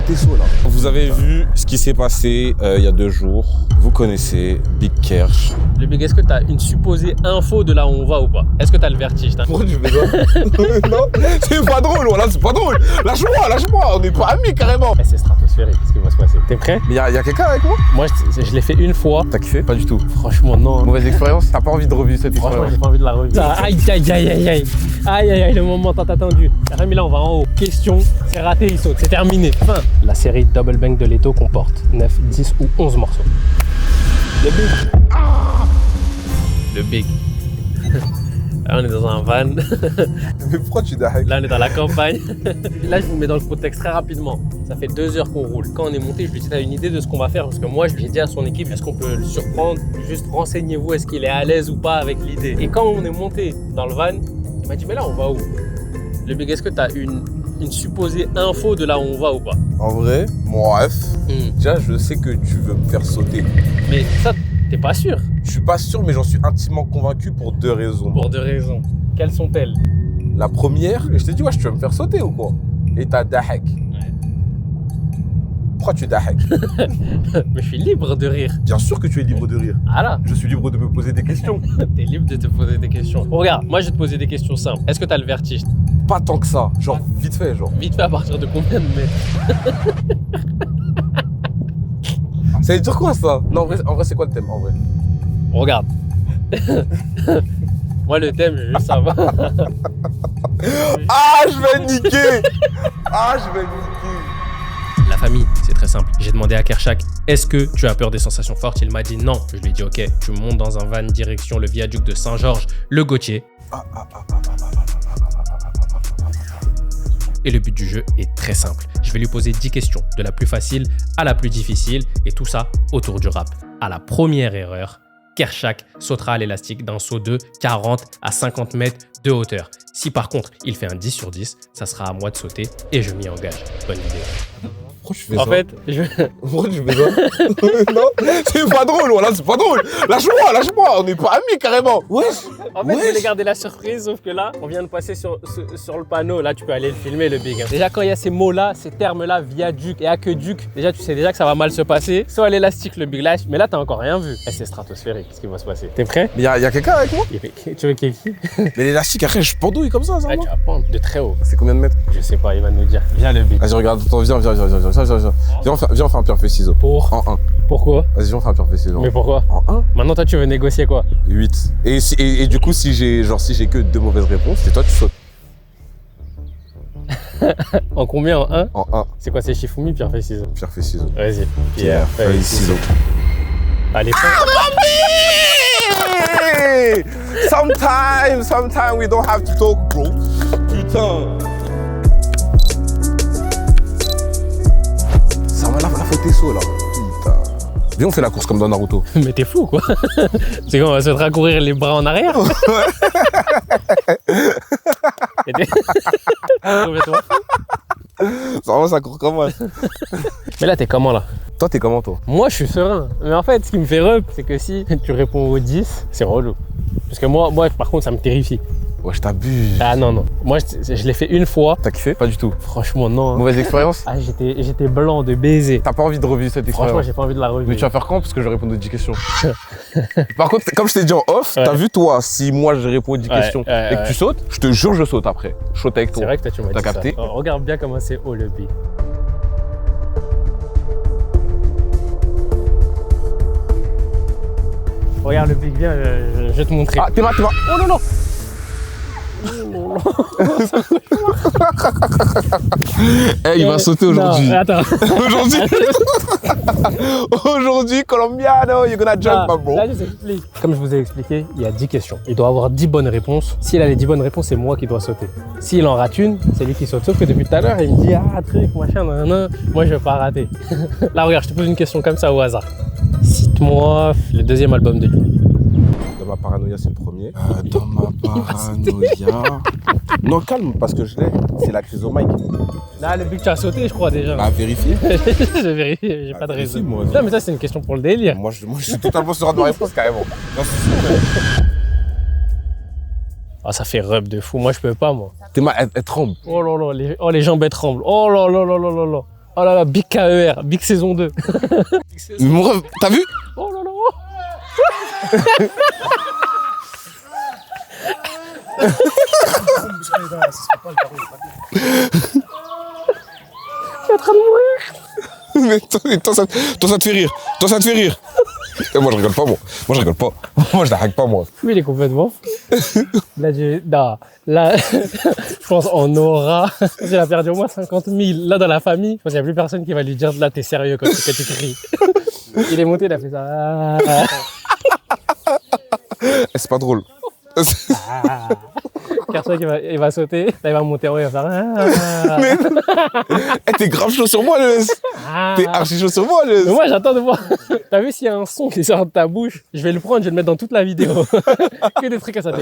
faute est saut là. Vous avez vu ce qui s'est passé il y a 2 jours. Vous connaissez Big Kersh. Le Big, est-ce que tu as une supposée info de là où on va ou pas? Est-ce que tu as le vertige? Pourquoi tu fais ça? Non, c'est pas drôle, voilà, c'est pas drôle. Lâche-moi, on n'est pas amis carrément. C'est stratosphérique, ce qui va se passer. T'es prêt? Mais y a quelqu'un avec moi? Moi, je l'ai fait une fois. T'as kiffé? Pas du tout. Franchement, non. Mauvaise expérience? T'as pas envie de revivre cette Franchement, expérience? j'ai pas envie de la revivre. Aïe, aïe, aïe, aïe, aïe. Aïe, aïe, aïe, le moment tant attendu. Rémi, là, on va en haut. Question, c'est raté, il saute. C'est terminé. Fin. La série Double Bang de Leto comporte 9, 10 ou 11 morceaux. Le Big. Le Big. Là, on est dans un van. Mais pourquoi tu dahek? Là, on est dans la campagne. Là, je vous mets dans le contexte très rapidement. Ça fait 2 heures qu'on roule. Quand on est monté, je lui ai dit, t'as une idée de ce qu'on va faire? Parce que moi, j'ai dit à son équipe, est-ce qu'on peut le surprendre? Juste renseignez-vous, est-ce qu'il est à l'aise ou pas avec l'idée? Et quand on est monté dans le van, il m'a dit, mais là, on va où? Le Big, est-ce que tu as une supposée info de là où on va ou pas? En vrai, bref, déjà, je sais que tu veux me faire sauter. Mais ça, t'es pas sûr? Je suis pas sûr, mais j'en suis intimement convaincu pour 2 raisons. Pour 2 raisons. Quelles sont-elles? La première, je t'ai dit, ouais, tu veux me faire sauter ou quoi? Et t'as dahek. Ouais. Pourquoi tu dahek? Mais je suis libre de rire. Bien sûr que tu es libre de rire. Ah là, Je suis libre de me poser des questions. t'es libre de te poser des questions. Bon, regarde, moi, je vais te poser des questions simples. Est-ce que t'as le vertige? Pas tant que ça, genre vite fait, genre. Vite fait, à partir de combien de mètres? Ça veut dire quoi ça? Non, en vrai c'est quoi le thème en vrai? Regarde. Moi, le thème, je veux juste savoir. Ah, je vais niquer! Ah, je vais niquer! La famille, c'est très simple. J'ai demandé à Kershak, est-ce que tu as peur des sensations fortes? Il m'a dit non. Je lui ai dit, ok, tu montes dans un van direction le viaduc de Saint-Georges, le Gautier. Et le but du jeu est très simple. Je vais lui poser 10 questions, de la plus facile à la plus difficile, et tout ça autour du rap. À la première erreur, Kershak sautera à l'élastique d'un saut de 40 à 50 mètres de hauteur. Si par contre, il fait un 10 sur 10, ça sera à moi de sauter et je m'y engage. Bonne idée. Pourquoi tu fais En ça? fait, je... Pourquoi tu fais ça? Non, c'est pas drôle, voilà, c'est pas drôle. Lâche-moi, on n'est pas amis carrément. Wesh. En fait, je voulais garder la surprise, sauf que là, on vient de passer sur le panneau. Là, tu peux aller le filmer, le Big. Déjà, quand il y a ces mots-là, ces termes-là, viaduc et aqueduc, déjà, tu sais déjà que ça va mal se passer. Soit à l'élastique, le Big Lash, mais là, t'as encore rien vu. Et c'est stratosphérique, ce qui va se passer. T'es prêt? Mais y a quelqu'un avec moi? Tu veux qui? Mais l'élastique, après, je pendouille comme ça, Ouais, tu vas pendre de très haut. C'est combien de mètres? Je sais pas, il va nous dire. Viens, le Big. Vas-y, regarde, attends, viens. Viens, on fait un pierre feuille ciseaux. Pour? En 1. Pourquoi? Vas-y, on fait un pierre feuille ciseaux. Mais pourquoi? En 1? Maintenant, toi, tu veux négocier quoi? 8. Et du coup, si j'ai que 2 mauvaises réponses, c'est toi, tu sautes. En combien? En 1? En 1. C'est quoi, c'est Shifumi, pierre, feuille, ciseaux? Pierre feuille ciseaux. Vas-y. Pierre feuille ciseaux. Allez, Hey! Sometimes we don't have to talk, bro. Putain. Ça va, la faute est saut, là. Putain. Viens, on fait la course comme dans Naruto. Mais t'es fou, quoi. C'est qu'on va se racourir les bras en arrière. Complètement fou. Ça va, ça court comment? Mais là, t'es comment, là? Toi, t'es comment, toi? Moi, je suis serein. Mais en fait, ce qui me fait rep, c'est que si tu réponds aux 10, c'est relou. Parce que moi, par contre, ça me terrifie. Ouais, je t'abuse. Ah non. Moi, je l'ai fait une fois. T'as kiffé? Pas du tout. Franchement, non. Mauvaise expérience? Ah, j'étais blanc de baiser. T'as pas envie de revivre cette expérience? Franchement, j'ai pas envie de la revivre. Mais tu vas faire quand? Parce que je réponds aux 10 questions. Par contre, comme je t'ai dit en off, t'as vu toi, si moi je réponds aux 10 questions et que tu sautes, je te jure, je saute après. Je saute avec toi. C'est vrai que toi, tu m'as dit T'as capté? ça. Alors, regarde bien comment c'est haut le Big. Regarde le Big, viens, je vais te montrer. Ah, t'es mal. Oh non, non. Hey, il va sauter aujourd'hui. Non, attends. Aujourd'hui, Colombiano, you're gonna jump, my bro. Là, je vous explique. Comme je vous ai expliqué, il y a 10 questions. Il doit avoir 10 bonnes réponses. S'il a les 10 bonnes réponses, c'est moi qui dois sauter. S'il en rate une, c'est lui qui saute. Sauf que depuis tout à l'heure, il me dit ah, truc, machin, nan. Moi, je vais pas rater. Là, regarde, je te pose une question comme ça au hasard. Cite-moi le deuxième album de Jul. Dans ma paranoïa, c'est le premier. Dans ma paranoïa. Non, calme, parce que je l'ai. C'est la crise au mic. Là, le but que tu as sauté, je crois déjà. À vérifier. Je vérifie, j'ai pas de vérifie, raison. moi. Non, mais ça, c'est une question pour le délire. Moi, je suis totalement serein de ma réponse, carrément. Non, Ah, ça fait rub de fou. Moi, je peux pas, moi. T'es mal, elle tremble. Oh là là, les jambes elles tremblent. Oh là là là là là là. Oh là là, Big KER, Big saison 2. Mon rêve, t'as vu? Oh là là. Je suis en train de mourir. Mais toi, ça te fait rire. Toi, ça te fait rire. Et moi, je rigole pas, moi. Moi, je rigole pas. Moi, je la hack pas, moi. Lui, il est complètement fou. Là, là, je pense en aura. Il a perdu au moins 50 000. Là, dans la famille, je pense qu'il n'y a plus personne qui va lui dire là, t'es sérieux quand tu cries. Il est monté, il a fait ça. C'est pas drôle. Personne il va sauter, là il va monter en haut, il va faire. Mais t'es grave chaud sur moi, le. T'es archi chaud sur moi, le. Mais moi j'attends de voir. T'as vu s'il y a un son qui sort de ta bouche, je vais le prendre, je vais le mettre dans toute la vidéo. Que des trucs à ça.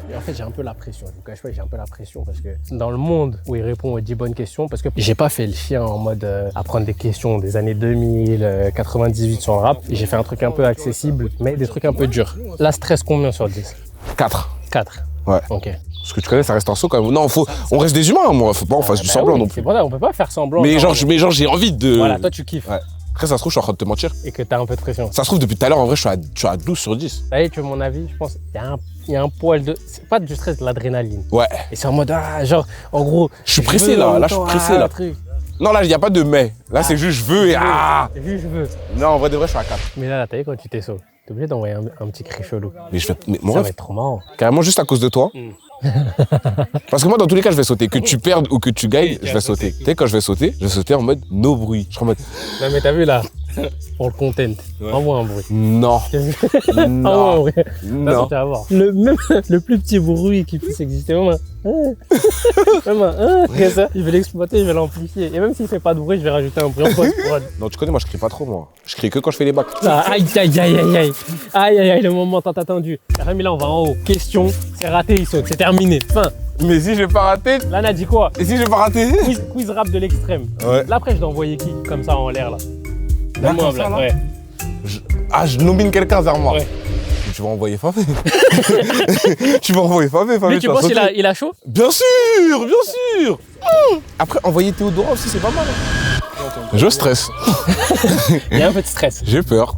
Et en fait j'ai un peu la pression, je vous cache pas, j'ai un peu la pression parce que dans le monde où il répond aux 10 bonnes questions, parce que j'ai pas fait le chien en mode apprendre des questions des années 2000, 98 sur le rap, et j'ai fait un truc un peu accessible, mais des trucs un peu durs. Là, stress combien sur 10? 4. 4. Ouais. Ok. Ce que tu connais, ça reste un saut quand même. Non, on reste des humains, moi. Faut pas qu'on fasse du semblant non plus. C'est pour ça, on peut pas faire semblant. Mais genre, j'ai envie de. Voilà, toi tu kiffes. Ouais. Après, ça se trouve, je suis en train de te mentir. Et que t'as un peu de pression. Ça se trouve, depuis tout à l'heure, en vrai, je suis à 12 sur 10. Allez, tu veux mon avis? Je pense il y a un poil de. C'est pas du stress, de l'adrénaline. Ouais. Et c'est en mode, genre, en gros. Je suis pressé là, je suis pressé là. Non, là, il n'y a pas de mais. Là, c'est juste je veux et Je veux. Non, en vrai de vrai, je suis à 4. Mais là, t'as vu quand tu t'es sauvé, t'es obligé d'envoyer un petit cri chelou. Mais mon ça rêve, va être trop marrant. carrément juste à cause de toi. Parce que moi, dans tous les cas, je vais sauter. Que tu perdes ou que tu gagnes, je vais sauter. Tu sais, quand je vais sauter en mode no bruit. Je suis en mode. Non, mais t'as vu là, pour le content, envoie un bruit. Non. Envoie un bruit. Non. Tu vas voir. Même le plus petit bruit qui puisse exister, même comme ça, je vais l'exploiter, je vais l'amplifier. Et même s'il fait pas de bruit, je vais rajouter un bruit en post-prod. Non, tu connais, moi, je crie pas trop, moi. Je crie que quand je fais les bacs. Aïe, aïe, aïe, aïe, aïe. Aïe, aïe, aïe, le moment tant attendu. Rémi, là, on va en haut. Question, c'est raté, il saute. C'est terminé. Fin. Mais si je vais pas rater. Là, on a dit quoi? Et si je vais pas rater? Quiz rap de l'extrême. Ouais. Là, après, je dois envoyer qui? Comme ça, en l'air, là. Là, comme ça, là ouais. Je nomine quelqu'un vers moi. Ouais. Tu vas envoyer Fabé. Tu vas envoyer Fabé. Mais tu penses qu'il a chaud? Bien sûr, bien sûr. Après, envoyer Théodora aussi, c'est pas mal. Je stresse. Il y a un peu de stress. J'ai peur.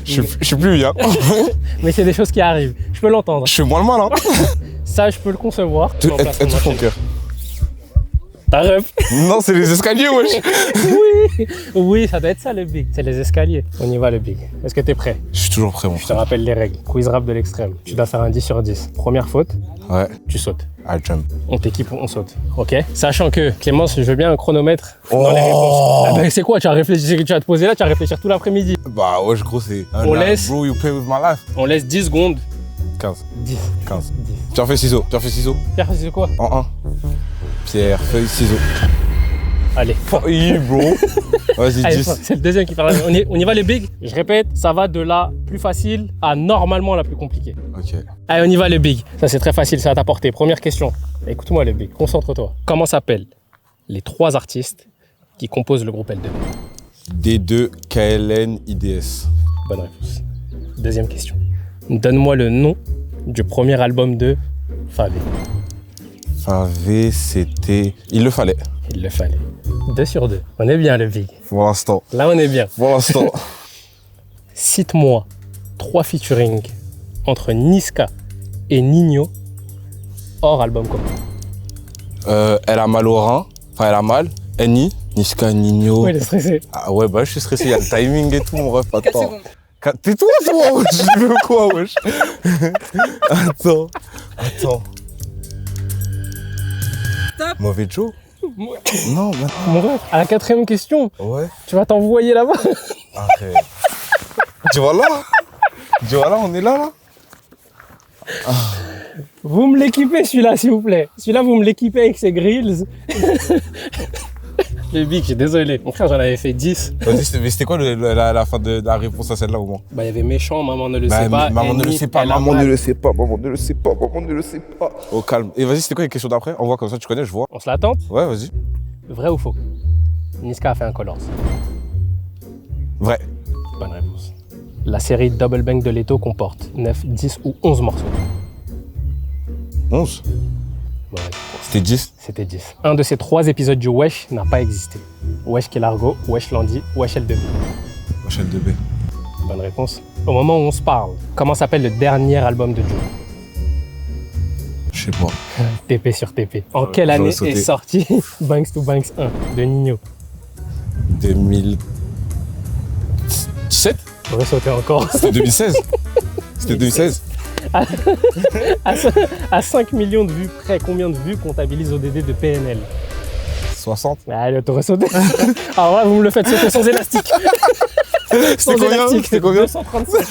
Je suis plus bien. Mais c'est des choses qui arrivent. Je peux l'entendre. Je suis moins le mal. Ça, je peux le concevoir. Aide-toi ton cœur. Ta ref. Non, c'est les escaliers, wesh. Oui, ça doit être ça le big. C'est les escaliers. On y va le big. Est-ce que t'es prêt? Je suis toujours prêt, mon frère. Je te rappelle les règles. Quiz rap de l'extrême. Tu dois faire un 10 sur 10. Première faute. Ouais. Tu sautes. I jump. On t'équipe, on saute. Ok? Sachant que, Clémence, je veux bien un chronomètre dans les réponses. Ah ben, c'est quoi? Tu vas te poser là, tu vas réfléchir tout l'après-midi. Bah ouais, gros, c'est... On laisse... Bro, you play with my life. On laisse 10 secondes. 15. 10. 15. 10. Pierre, feuille, ciseaux. Pierre, feuille, ciseaux. Pierre, feuille, ciseaux quoi? En 1. Pierre, feuille, ciseaux. Allez. Oui, bro. Vas-y, 10. C'est le deuxième qui parle. On y va les big. Je répète, ça va de la plus facile à normalement la plus compliquée. Ok. Allez, on y va les big. Ça, c'est très facile, ça va t'apporter. Première question. Écoute-moi les big, concentre-toi. Comment s'appellent les 3 artistes qui composent le groupe L2? D2, KLN, IDS. Bonne réponse. Deuxième question. Donne-moi le nom du premier album de Fabé. Fabé, c'était... Il le fallait. Il le fallait. 2 sur 2. On est bien le big. Pour l'instant. Là, on est bien. Pour l'instant. Cite-moi 3 featuring entre Niska et Nino hors album commun. Elle a mal au rein. Enfin, elle a mal. Eni, Niska, Nino. Ouais, il est stressé. Ah ouais, bah je suis stressé. Il y a le timing et tout, mon ref. Attends. Tais-toi, toi, wesh. Je veux quoi, wesh. Attends. Stop. Mauvais Joe. Non, maintenant. Mon ref, à la 4e question. Ouais. Tu vas t'envoyer là-bas. Arrête. Tu vois là, on est là. Ah. Vous me l'équipez celui-là, s'il vous plaît. Celui-là, vous me l'équipez avec ses grills. Le big, j'ai désolé. Mon frère, j'en avais fait 10. Vas-y, c'était quoi la fin de la réponse à celle-là au moins? Bah, il y avait méchant, maman ne le sait pas. Maman ne le sait pas, maman ne le sait pas, maman ne le sait pas, maman ne le sait pas. Au calme. Et vas-y, c'était quoi les questions d'après? On voit comme ça, tu connais, je vois. On se l'attente? Ouais, vas-y. Vrai ou faux? Niska a fait un Colors. Vrai. Bonne réponse. La série Double Bang de Leto comporte 9, 10 ou 11 morceaux. 11. Ouais. C'était 10. C'était 10. Un de ces 3 épisodes du Wesh n'a pas existé. Wesh Kelargo, Wesh Landy, Wesh L2B. Wesh L2B. Bonne réponse. Au moment où on se parle, comment s'appelle le dernier album de Joe? Je sais pas. TP sur TP. En quelle année est sorti Banks to Banks 1 de Nino? 2017. J'aurais sauté encore. C'était 2016. C'était 2016. À 5 millions de vues près, combien de vues comptabilise ODD de PNL? 60. Allez, t'aurais sauté. Alors là, vous me le faites sauter sans élastique. C'était combien? C'était combien? 235.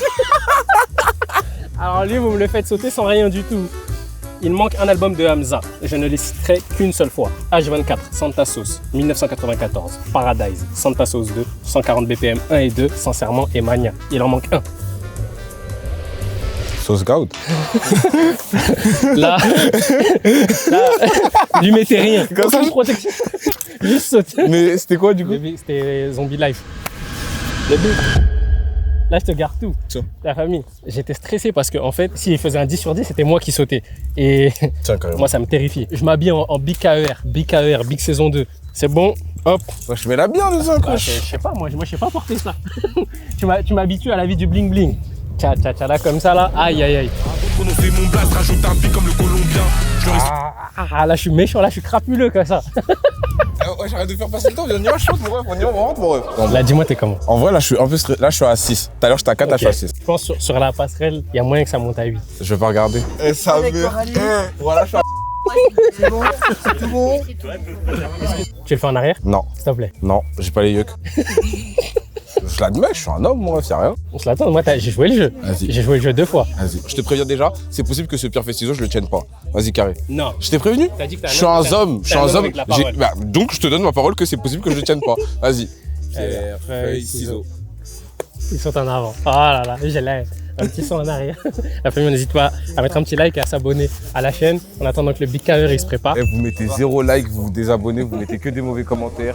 Alors lui, vous me le faites sauter sans rien du tout. Il manque un album de Hamza. Je ne les citerai qu'une seule fois. H24, Santa Sauce, 1994. Paradise, Santa Sauce 2, 140 BPM 1 et 2, Sincèrement et Mania. Il en manque un. Sauce Goud. Là, lui mettez rien. Comme ça, protection. Juste sauter. Mais c'était quoi du coup? C'était Zombie Life. Le but. Là, je te garde tout. Tiens. La famille. J'étais stressé parce que, en fait, s'il faisait un 10 sur 10, c'était moi qui sautais. Et tiens, carrément. Moi, ça me terrifie. Je m'habille en Big KER, Big Saison 2. C'est bon, hop. Ouais, je mets la bien, les uns, quoi. Je sais pas, moi, je sais pas porter ça. Tu m'habitues à la vie du bling bling. Tcha, là, comme ça, là. Aïe, aïe, aïe. Prononcer mon blast, rajoute un pic comme le colombien. Là, je suis méchant, là, je suis crapuleux comme ça. Ouais, j'arrête de faire passer le temps, on y va, chante, mon ref, on rentre, mon ref. Là, dis-moi, t'es comment? En vrai, là, je suis un peu stressé. Là, je suis à 6. Tout à l'heure, j'étais à 4, là, je suis à 6. Je pense sur la passerelle, il y a moyen que ça monte à 8. Je vais pas regarder. Et ça me. Voilà, je suis à. C'est bon, c'est tout bon. Tu le fais en arrière? Non. S'il te plaît. Non, j'ai pas les yeux. Je l'admets, je suis un homme, mon ref, y'a rien. On se l'attend, moi, j'ai joué le jeu. Vas-y. J'ai joué le jeu 2 fois. Vas-y. Je te préviens déjà, c'est possible que ce pierre fait ciseaux, je le tienne pas. Vas-y, carré. Non. Je t'ai prévenu? T'as dit que je suis un homme, je suis un homme. Donc, je te donne ma parole que c'est possible que je le tienne pas. Vas-y. Pierre, feuille, ciseaux. Ils sont en avant. Oh là là, j'ai l'air. Un petit son en arrière. La famille, n'hésite pas à mettre un petit like et à s'abonner à la chaîne en attendant que le Big KER il se prépare. Et vous mettez 0 like, vous vous désabonnez, vous mettez que des mauvais commentaires.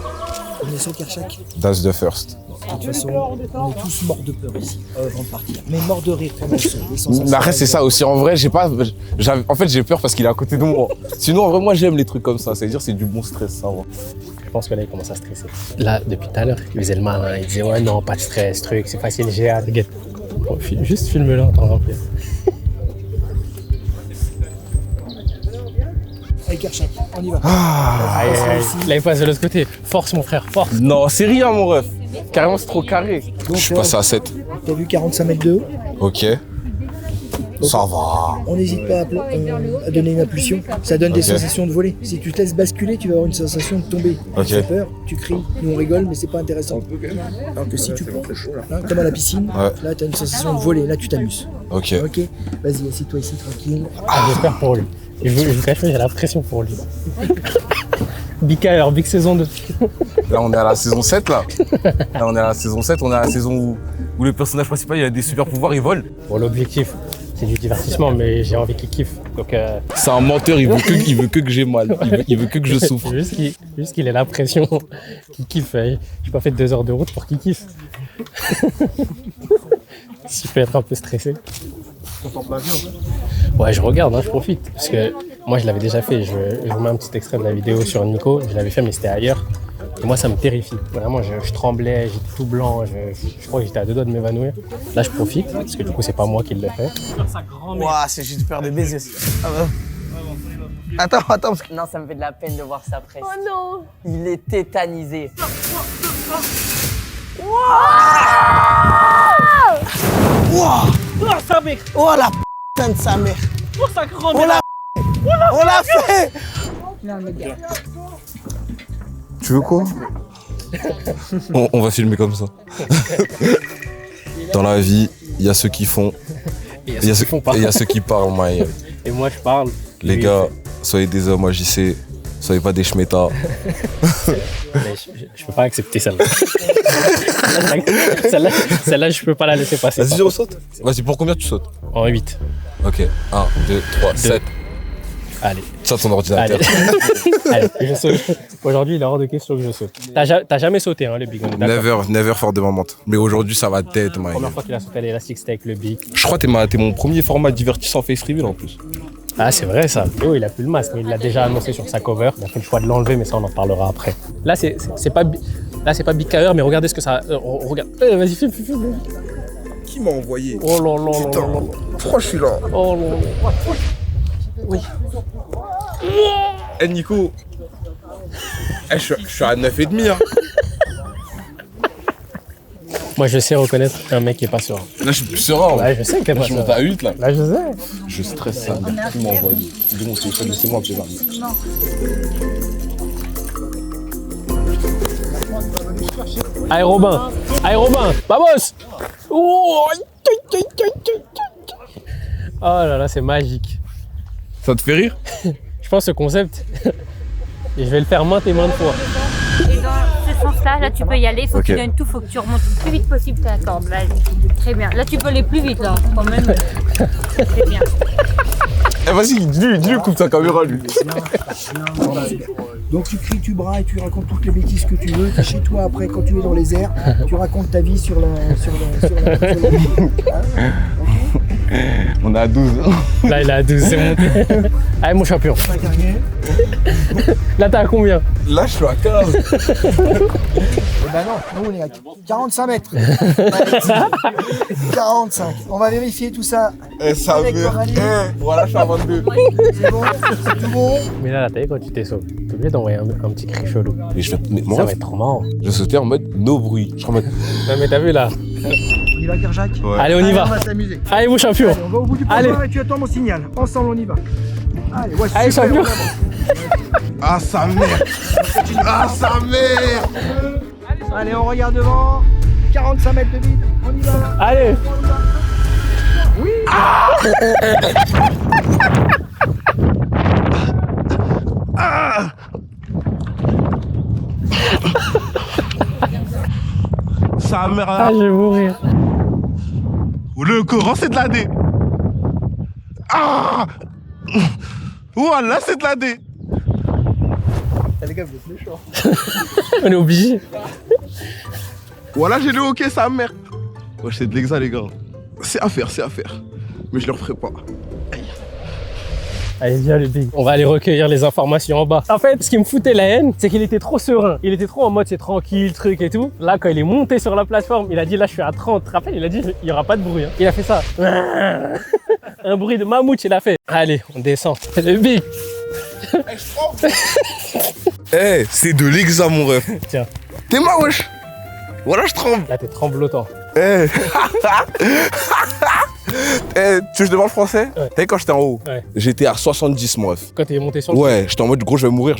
On est sur Kershak. That's the first. De toute façon, on est tous morts de peur ici, avant de partir. Mais morts de rire pendant les sensations. Mais après, c'est ça aussi. En vrai, en fait, j'ai peur parce qu'il est à côté de moi. Sinon, en vrai, moi, j'aime les trucs comme ça. C'est-à-dire, c'est du bon stress, ça. Ouais. Je pense que là, il commence à stresser. Là, depuis tout à l'heure, il faisait le malin. Il disait, ouais, non, pas de stress, truc, c'est facile, j'ai hâte. Bon, juste filme-le en temps rempli. Allez, Kershak, on y va. Aïe, là, il passe de l'autre côté. Force, mon frère, force. Non, c'est rien, mon ref. Carrément, c'est trop carré. Donc, Je suis passé à 7. T'as vu 45 mètres de haut? Ok. Ça va. On n'hésite pas à donner une impulsion. Ça donne des sensations de voler. Si tu te laisses basculer, tu vas avoir une sensation de tomber. Ok. Tu as peur, tu cries, nous on rigole, mais c'est pas intéressant. Alors que si tu plonges, là, comme à la piscine, là tu as une sensation de voler, là tu t'amuses. Ok. Ok, vas-y, assieds-toi ici tranquille. J'espère pour lui. Je vous cache pas, j'ai la pression pour lui. Big KER, Big Saison 2. Là, on est à la saison 7, là. Là, on est à la saison 7. On est à la saison où le personnage principal, il a des super pouvoirs, il vole. Bon, l'objectif, c'est du divertissement, mais j'ai envie qu'il kiffe. Donc, c'est un menteur, il veut que j'ai mal. Il veut que je souffre. Juste qu'il ait la pression, qu'il kiffe. J'ai pas fait 2 heures de route pour qu'il kiffe. Si je peux être un peu stressé. Ouais, je regarde, hein, je profite. Parce que moi, je l'avais déjà fait. Je vous mets un petit extrait de la vidéo sur Nico. Je l'avais fait, mais c'était ailleurs. Et moi, ça me terrifie. Vraiment, je tremblais, j'étais tout blanc. Je crois que j'étais à 2 doigts de m'évanouir. Là, je profite, parce que du coup, c'est pas moi qui le fais. Ouah, c'est juste peur de baiser. Ah bah. Attends, parce que... Non, ça me fait de la peine de voir sa presse. Oh non. Il est tétanisé. Wouah. Oh, sa mère. Oh la putain de sa mère. Oh, sa grand-mère. On l'a fait. Tu veux quoi? On va filmer comme ça. Dans la vie, il y a ceux qui font, et il y a ceux qui font pas. Et il y a ceux qui parlent, Maï. Et moi, je parle. Les gars, soyez des hommes, agissez. Soyez pas des schmettas. Mais je peux pas accepter celle-là. Celle-là, je peux pas la laisser passer. Vas-y, on saute. Vas-y, pour combien tu sautes? En 8. Ok, 1, 2, 3, 7. Allez. Saute ton ordinateur. Allez, je saute. Aujourd'hui, il est hors de question que je saute. T'as jamais sauté, hein, le Big. Never for the moment. Mais aujourd'hui, ça va tête, man. La première fois qu'il a sauté à l'élastique, c'était avec le Big. Je crois que t'es mon premier format divertissant face reveal en plus. Ah, c'est vrai ça. Théo, il a plus le masque, mais il l'a déjà annoncé sur sa cover. Il a fait le choix de l'enlever, mais ça, on en parlera après. Là, c'est pas Big Carrier, mais regardez ce que ça. Regarde. Vas-y, fais. Qui m'a envoyé? Oh là là là là. Pourquoi je suis là? Oh là là. Oui. Eh Nico, je suis à 9,5 hein. Moi, je sais reconnaître un mec qui est pas serein. Là, je suis plus serein. Ouais, je sais que t'es pas Je monte serein. à 8 là. Là, je sais. Je stresse ça. Qui m'a envoyé? Dis mon téléphone, laissez-moi appeler Vardy. Allez, Robin, vamos. Oh là là, c'est magique. Ça te fait rire? Je pense ce concept, et je vais le faire maintes et maintes fois. Et dans ce sens-là, là tu peux y aller, faut que tu donnes tout, faut que tu remontes le plus vite possible ta corde. Vas-y, très bien. Là tu peux aller plus vite là, quand même. C'est bien. Eh vas-y, dis-lui, coupe ta caméra lui. Donc tu cries, tu brailles, tu racontes toutes les bêtises que tu veux. T'es chez toi après, quand tu es dans les airs, tu racontes ta vie sur la On est à 12. Là, il est à 12, c'est monté. Allez, mon champion. Là, t'as à combien? Là, je suis à 15. Eh ben non, nous on est à 45 mètres. 45. On va vérifier tout ça. Eh, ça Avec veut. Coralie. Voilà, je suis à 22. C'est bon, c'est tout bon. Mais là, t'as vu quand tu t'es sauvé, t'es obligé d'envoyer un petit cri chelou. Mais moi, Ça va être trop marrant. je sautais en mode no bruit. Je suis en mode. Non, mais t'as vu là? On y va, Kerjak? Ouais. Allez, on y va. On va s'amuser. Allez, mon champion. Allez, on va au bout du Allez. couloir et tu attends mon signal. Ensemble, on y va. Allez, ouais, Allez, super, champion. on avance. Ah, sa mère. Ah, sa mère. Allez, on regarde devant. 45 mètres de vide. On y va. Allez. Oui. Sa mère Ah, je vais mourir. Le Coran, c'est de la D. Ah Voilà, c'est de la D. Les gars, vous êtes méchants. On est obligé. Voilà, j'ai le hockey, sa mère. Ouais, c'est de l'exa, les gars. C'est à faire. Mais je le referai pas. Allez, viens, le big. On va aller recueillir les informations en bas. En fait, ce qui me foutait la haine, c'est qu'il était trop serein. Il était trop en mode c'est tranquille, truc et tout. Là, quand il est monté sur la plateforme, il a dit là, je suis à 30. Tu te rappelles, il a dit il n'y aura pas de bruit. Hein. Il a fait ça. Un bruit de mammouth, il a fait. Allez, on descend. Le big. Eh, c'est de l'exa, mon ref. Tiens, T'es moi, wesh. Voilà, je tremble. là, t'es tremblotant. Eh. Eh, tu veux que je demande français? Ouais. T'as vu quand j'étais en haut? Ouais. J'étais à 70, mon ref. Quand il est monté sur le Ouais, j'étais en mode gros, je vais mourir.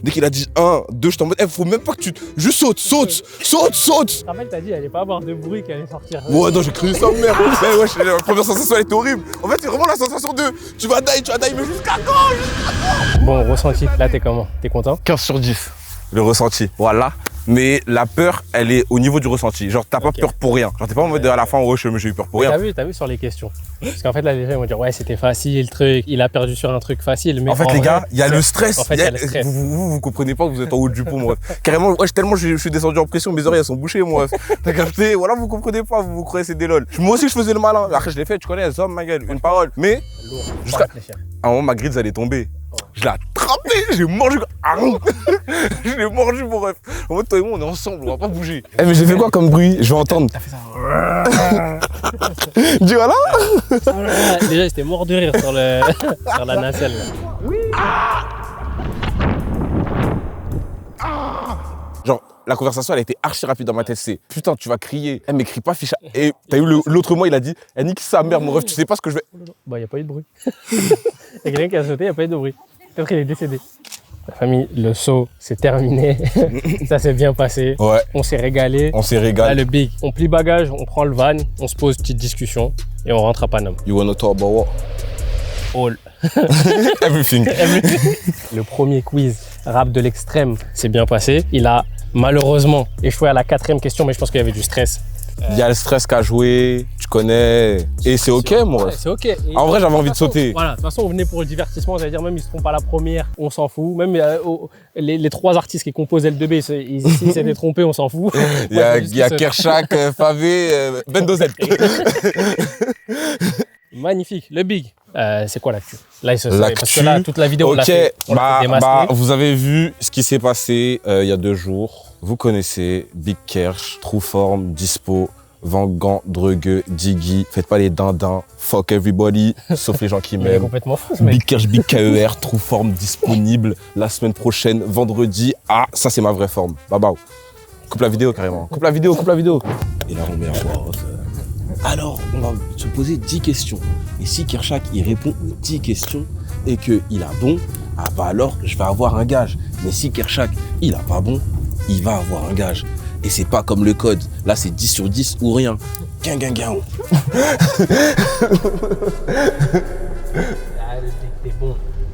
Dès qu'il a dit 1, 2, j'étais en mode, faut même pas que tu. Juste saute. Tu te rappelles, t'as dit, elle allait pas avoir de bruit, qu'elle allait sortir. Ouais, non, j'ai crié ça, merde. Mais ouais, la première sensation, elle était horrible. En fait, c'est vraiment la sensation de tu vas die, mais jusqu'à quand? Bon, ressenti. Là, t'es comment? T'es content? 15 sur 10. Le ressenti, voilà. Mais la peur, elle est au niveau du ressenti. Genre, t'as pas peur pour rien. Genre, t'es pas en mode à la fin, ouais, j'ai eu peur pour rien. T'as vu sur les questions. Parce qu'en fait, là, les gens vont dire, ouais, c'était facile, le truc. Il a perdu sur un truc facile. Mais En fait, les gars, il y a le stress. En fait, il y a le stress. Vous comprenez pas, vous êtes en haut du pont, moi. Carrément, ouais, tellement je suis descendu en pression, mes oreilles elles sont bouchées, moi. T'as capté? Voilà, vous comprenez pas, vous croyez c'est des lol. Moi aussi, je faisais le malin. Après, je l'ai fait, tu connais, zombie, ma gueule, une parole. Mais, Lourd. jusqu'à Réfléchir. un moment, ma grille, elle est tombée. Je l'ai attrapé, j'ai mangé. Je l'ai mordu, mon ref. En mode, toi et moi, on est ensemble, on va pas bouger. Eh, mais j'ai fait quoi comme bruit? Je vais entendre. T'as fait ça. Dis voilà. Déjà, c'était mort de rire sur la nacelle. Là. Genre, la conversation, elle a été archi rapide dans ma tête. C'est putain, tu vas crier. Eh, mais crie pas, ficha. Et t'as eu l'autre mois, il a dit, eh, nique sa mère, mon ref, tu sais pas ce que je vais. Bah, y a pas eu de bruit. Y a quelqu'un qui a sauté, y a pas eu de bruit. Peut-être qu'il est décédé. La famille, le saut, c'est terminé. Ça s'est bien passé. Ouais. On s'est régalé. On s'est Là, régalé. le big. On plie bagage, on prend le van, on se pose petite discussion et on rentre à Paname. You wanna talk about what? All. Everything. Le premier quiz rap de l'extrême s'est bien passé. Il a malheureusement échoué à la 4e question, mais je pense qu'il y avait du stress. Il y a le stress qu'a joué, tu connais. Et c'est ok, moi. Ouais, c'est ok. Et En vrai, j'avais envie de façon, sauter. Voilà, de toute façon, on venait pour le divertissement. J'allais dire, même ils se trompent pas la première, on s'en fout. Même les 3 artistes qui composaient le 2B, s'ils s'étaient trompés, on s'en fout. Il y a Kershak, Favé, Bendozel. Magnifique. Le big. C'est quoi l'actu? Là, il se parce que L'actu. là, toute la vidéo, on l'a Ok, fait démasquer. vous avez vu ce qui s'est passé il y a 2 jours. Vous connaissez Big Kersh, True Form, Dispo, Vangan, Drugueux, Diggy. Faites pas les dindins. Fuck everybody, sauf les gens qui Il est m'aiment. complètement fou, ce mec. Big Kersh, Big KER, True Form disponible la semaine prochaine, vendredi. Ah, ça c'est ma vraie forme. Baba. Coupe la vidéo carrément. Coupe la vidéo. Et là on met la voix off. Alors, on va se poser 10 questions. Et si Kershak il répond aux 10 questions et qu'il a bon, ah bah alors je vais avoir un gage. Mais si Kershak il a pas bon, il va avoir un gage. Et c'est pas comme le code. Là c'est 10 sur 10 ou rien. Gain. Ah, le big, t'es bon.